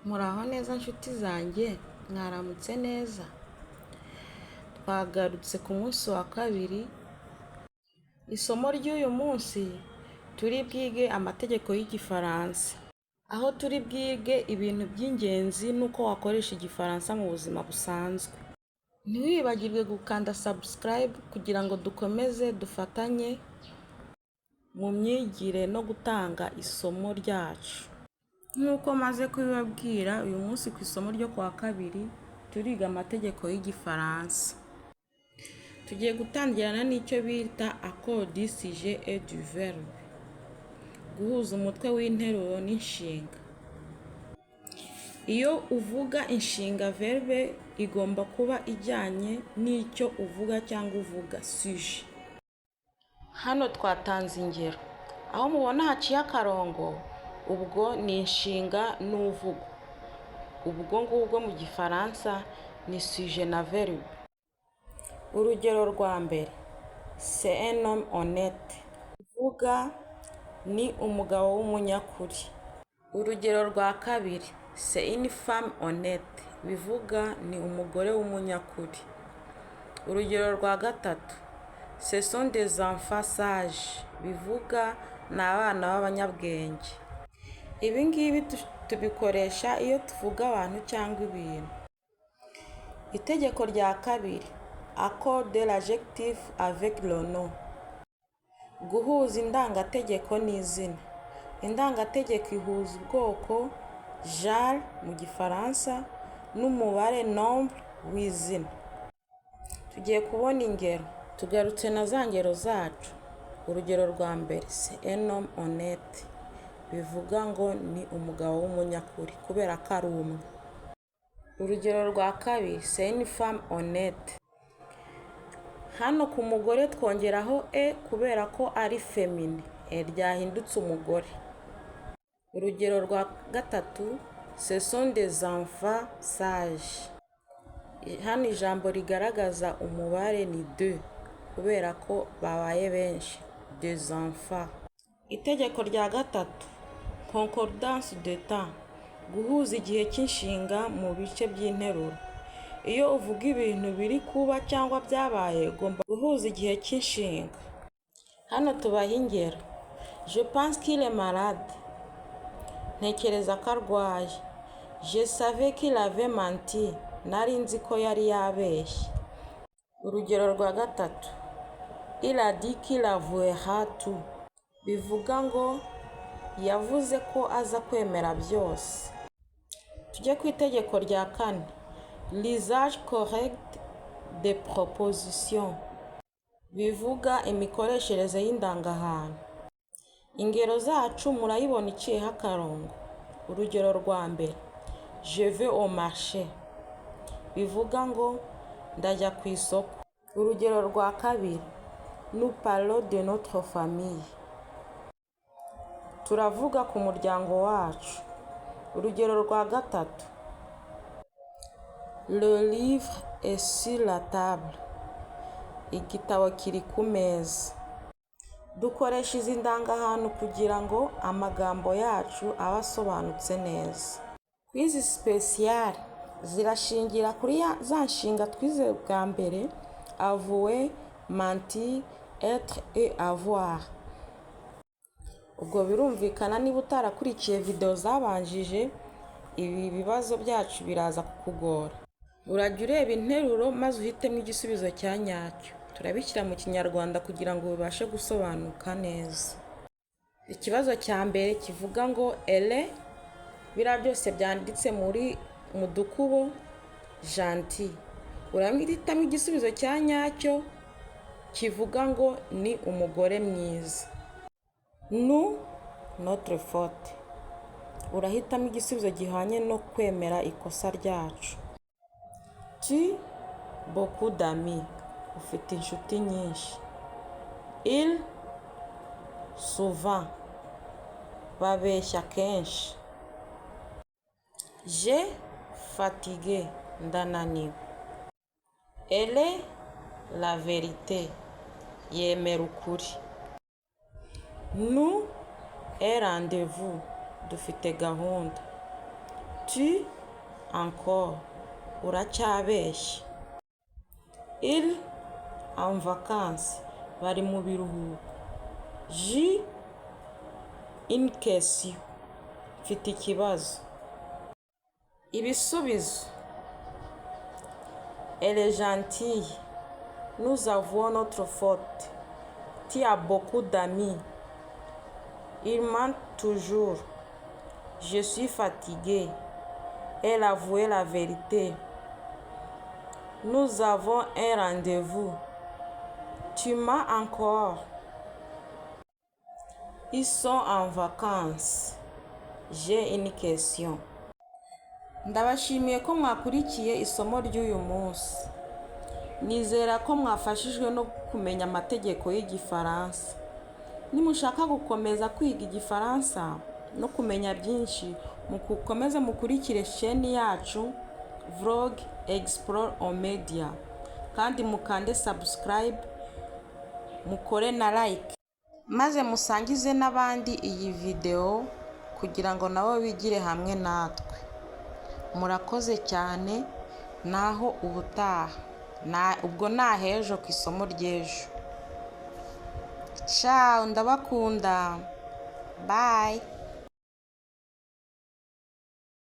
Muraho neza nshuti zanjye, mwaramutse neza. Twagarutse ku munsi wa kabiri. Isomo ry'uyu munsi turi bwige amategeko y'Igifaransa, aho turi bwige ibintu by'ingenzi n'uko wakoresha Igifaransa mu buzima busanzwe. Ntiwibagirwe gukanda subscribe kugira ngo dukomeze dufatanye mu myigire no gutanga isomo ryacu. Nk'uko maze kubibabwira, uyu munsi ku isomo ryo kuwa kabiri turiga amategeko y'Igifaransa. Tugiye gutangirana n'icyo bita accord du sujet et du verbe, guhuza umutwe w'interuro n'inshinga. Iyo uvuga inshinga verbe igomba kuba ijyanye n'icyo uvuga cyangwa uvuga sujet. Hano twatanze ingero, aho mubona haciye akarongo, ubwo ni inshinga n'uvugo. Ubwo ngubwo mu Gifaransa ni sujet na verbe. Urugero rwa mbere, c'est un homme honnête, uvuga ni umugabo w'umunyakuri. Urugero rwa kabiri, c'est une femme honnête, bivuga ni umugore w'umunyakuri. Urugero rwa gatatu, ce sont des enfants sages, bivuga ni abana b'abanyabwenge. Ibi ngibi tubikoresha iyo tuvuga abantu cyangwa ibintu. Itegeko rya kabiri, accord de l'adjectif avec le nom, guhuza indangategeko n'izina. Indangategeko ihuza ubwoko genre mu Gifaransa n'umubare nombre w'izina. Tugiye kubona ingero, tugarutse na za ngero zacu. Urugero rwa mbere, c'est un homme honnête, bivuga ngo ni umugabo w'umunyakuri kubera ko ari umwe. Urugero rwa kabiri, c'est une femme honnête. Hano ku mugore twongeraho kubera ko ari féminin, ryahindutse umugore. Urugero rwa gatatu, ce sont des enfants sages. Hano ijambo rigaragaza umubare ni 2 kubera ko babaye benshi, des enfants. Itegeko rya gatatu, concordance de temps, guhuza igihe cy'inshinga mu bice by'interuro. Iyo uvuga ibintu biri kuba cyangwa byabaye, ugomba guhuza igihe cy'inshinga. Hano tubaha ingero, je pense qu'il est malade, ntekereza ko arwaye. Je savais qu'il avait menti, nari nzi ko yari yabeshye. Urugero rwa gatatu, il a dit qu'il avouera tout, bivuga ngo yavuze ko aza kwemera byose. Tujye ku itegeko rya kane, l'usage correct des propositions, bivuga imikoreshereze y'indangahantu. Ingero zacu murayibona iciyeho akarongo. Urugero rwa mbere, je vais au marché, bivuga ngo ndajya ku isoko. Urugero rwa kabiri, nous parlons de notre famille, turavuga ku muryango wacu. Urugero rwa gatatu, le livre est sur la table, igitabo kiri ku meza. Dukoresha izi ndangahantu kugira ngo amagambo yacu abe asobanutse neza. Kwizi special zirashingira kuri za nshinga twize bwa mbere, avouer, mentir, être et avoir. Ubwo birumvikana niba utarakurikiye video zabanjije, ibi bibazo byacu biraza kukugora. Urajya ureba interuro maze uhitemo igisubizo cya nyacyo. Turabishyira mu Kinyarwanda kugira ngo bibashe gusobanuka neza. Ikibazo cya mbere kivuga ngo elle, biriya byose byanditse mu dukubo gentil. Urahitamo igisubizo cya nyacyo kivuga ngo ni umugore mwiza. Nous, notre faute, urahitamo igisubizo gihwanye no kwemera ikosa ryacu. Tu, beaucoup d'amis, ufite inshuti nyinshi. Il, souvent, babeshya kenshi. Je, fatigué, ndananiwe. Elle, la vérité, yemera ukuri. Nous, un rendez-vous, dufite gahunda. tu encore, uracyabeshya. Il en vacances, bari mu biruhuko. J'ai une question, mfite ikibazo. Ibisubizo: elle est gentille, nous avons notre faute, tu as beaucoup d'amis, il ment toujours, je suis fatiguée, elle avouait la vérité, nous avons un rendez-vous, tu mens encore, ils sont en vacances, j'ai une question. Ndabashimiye ko mwakurikiye isomo ry'uyu munsi. Nizera ko mwafashijwe no kumenya amategeko y'Igifaransa. Nimushaka gukomeza kwiga Igifaransa no kumenya byinshi, mukomeze mukurikire chaîne yacu Vlog Explore on Media, kandi mukande subscribe, mukore na like, maze musangize n'abandi iyi video kugira ngo nabo bigire hamwe natwe. Murakoze cyane, naho ubutaha, ubwo nahejo ku isomo ry'ejo. Ciao, ndabakunda. Bye.